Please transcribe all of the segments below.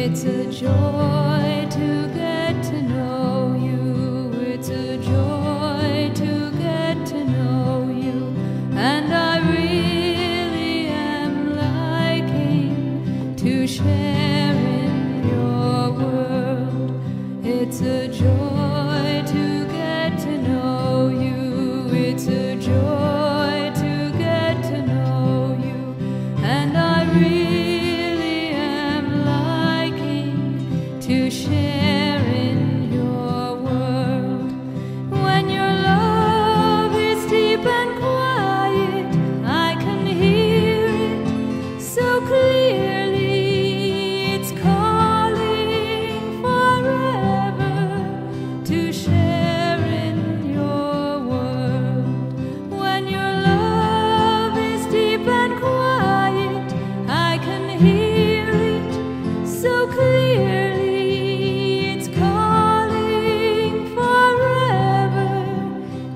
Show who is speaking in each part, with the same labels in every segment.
Speaker 1: It's a joy to get to know you. It's a joy to get to know you. And I really am liking to share in your world. It's a joy to get to know you. It's a joy to get to know you. And I really am liking to share in your world. When your love is deep and quiet, I can hear it so clearly. It's calling forever to share in your world. When your love is deep and quiet, I can hear it so clearly. It's calling forever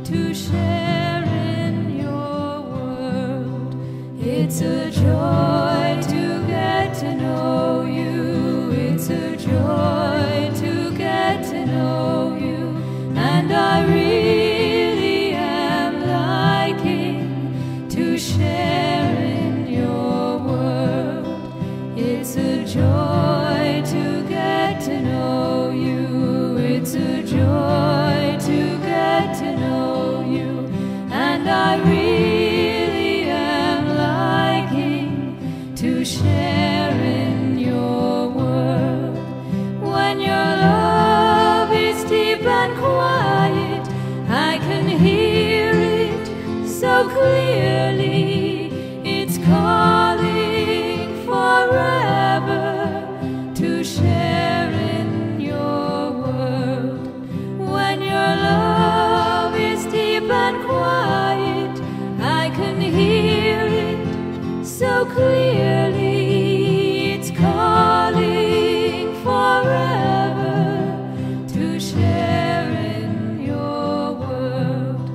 Speaker 1: to share in your world. It's a joy to get to know you. It's a joy to get to know you. And I really am liking to share in your world. It's a joy to get to know you. It's a joy to get to know you. And I really am liking to share in your world. When your love is deep and quiet, I can hear it so clearly. It's calling forever to share in your world. When your love is deep and quiet, I can hear it so clearly. It's calling forever to share in your world.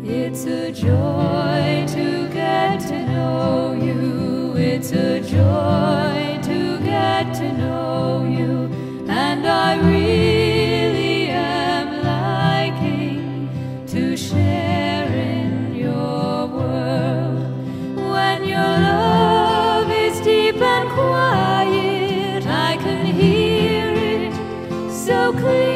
Speaker 1: It's a joy to get to know you. It's a joy to get to know you. And I really am liking to share in your world. When your love is deep and quiet, I can hear it so clearly.